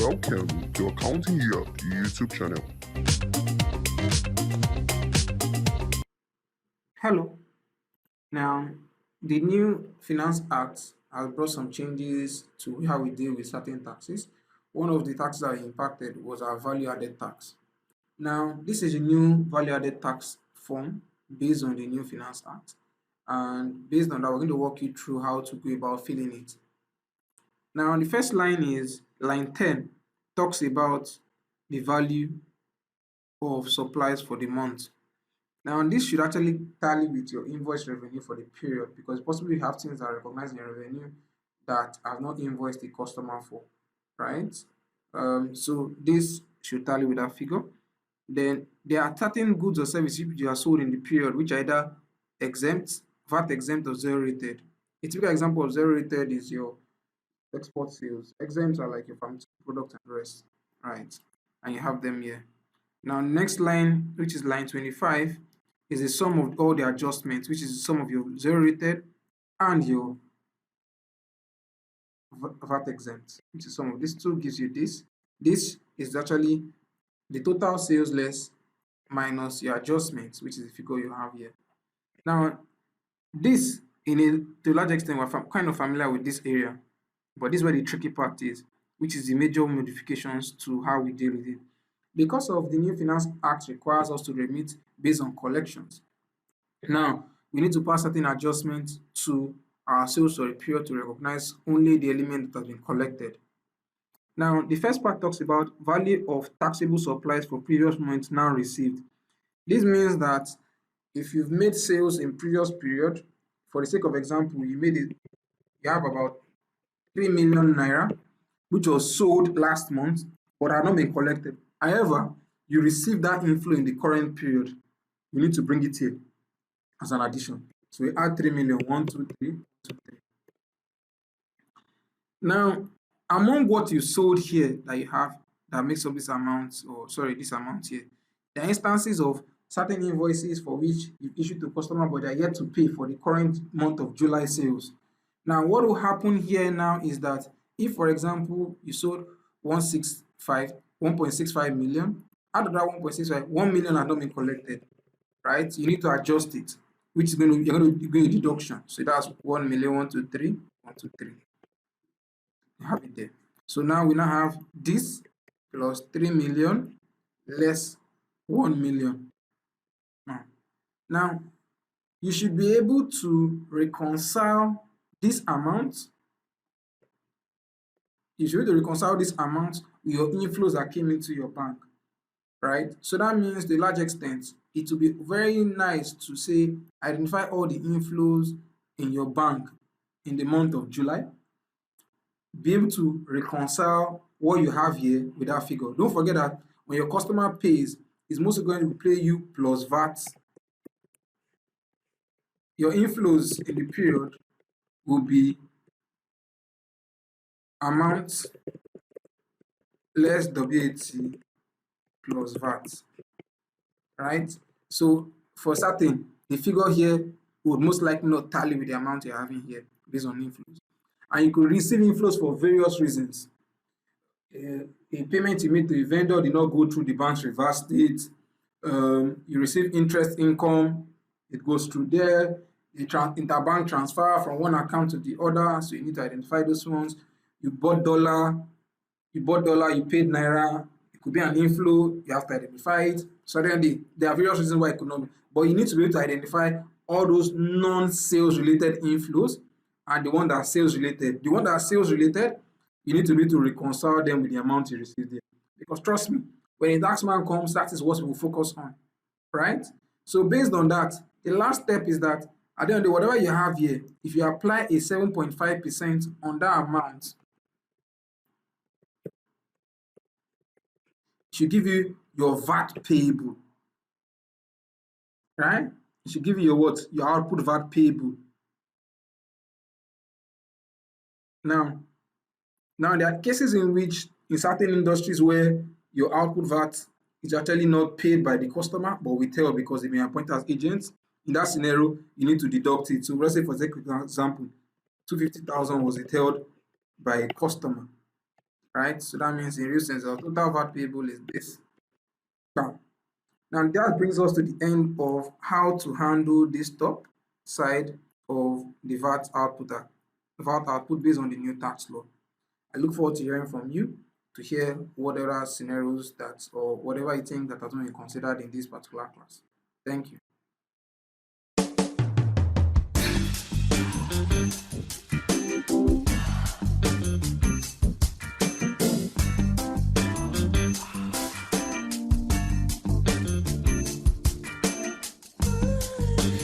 Welcome to Accounting Europe YouTube channel. Hello. Now, the new Finance Act has brought some changes to how we deal with certain taxes. One of the taxes that impacted was our value added tax. Now, this is a new value added tax form based on the new Finance Act. And based on that, we're going to walk you through how to go about filling it. Now, the first line is line 10, talks about the value of supplies for the month. Now, this should actually tally with your invoice revenue for the period because possibly you have things that recognize your revenue that have not invoiced the customer for, right? So this should tally with that figure. Then there are certain goods or services which are sold in the period which are either exempt, VAT exempt, or zero rated. A typical example of zero rated is your export sales. Exempt are like your pharmaceutical products and the rest, right? And you have them here. Now, next line, which is line 25, is the sum of all the adjustments, which is the sum of your zero rated and your VAT exempt, which is sum of these two gives you this. This is actually the total sales less minus your adjustments, which is the figure you have here. Now, this, to a large extent, we're kind of familiar with this area, but this is where the tricky part is, which is the major modifications to how we deal with it. Because of the new Finance Act requires us to remit based on collections. Now, we need to pass certain adjustments to our sales for a period to recognize only the element that has been collected. Now, the first part talks about value of taxable supplies for previous months now received. This means that if you've made sales in previous period, for the sake of example, you have about 3 million naira, which was sold last month but had not been collected. However, you received that inflow in the current period. You need to bring it here as an addition. So we add 3 million, 1, 2, 3, 1, 2, 3. Now, among what you sold here that you have that makes up this amount, this amount here, there are instances of certain invoices for which you issued to customer but they are yet to pay for the current month of July sales. Now, what will happen here now is that if, for example, you sold 1.65 million, out of that 1.65, 1 million has not been collected, right? You need to adjust it, which is you're going to do a deduction. So that's 1 million, 1, 2, 3, 1, 2, 3. You have it there. So now we now have this plus 3 million less 1 million. Now, you should be able to reconcile this amount. You should be able to reconcile this amount with your inflows that came into your bank, right? So that means to a large extent, it will be very nice to say, identify all the inflows in your bank in the month of July, be able to reconcile what you have here with that figure. Don't forget that when your customer pays, it's mostly going to pay you plus VAT. Your inflows in the period will be amount less WAT plus VAT, right? So for certain, the figure here would most likely not tally with the amount you're having here based on inflows. And you could receive inflows for various reasons. A payment you made to the vendor did not go through the bank's reverse state. You receive interest income, it goes through there. The interbank transfer from one account to the other, so you need to identify those ones. You bought dollar, you paid naira. It could be an inflow, you have to identify it. So then there are various reasons why it could not be, but you need to be able to identify all those non-sales related inflows and the one that are sales related. The one that are sales related, you need to be able to reconcile them with the amount you received there. Because trust me, when a tax man comes, that is what we will focus on, right? So based on that, the last step is that at the end of the day, whatever you have here, if you apply a 7.5% on that amount, it should give you your VAT payable, right? It should give you your what? Your output VAT payable. Now there are cases in which in certain industries where your output VAT is actually not paid by the customer but withheld because they may appoint as agents. In that scenario, you need to deduct it. So let's say, for example, 250,000 was withheld by a customer, right? So that means in real sense, our total VAT payable is this. Now, that brings us to the end of how to handle this top side of the VAT output based on the new tax law. I look forward to hearing from you to hear what other scenarios that or whatever you think that has not been considered in this particular class. Thank you.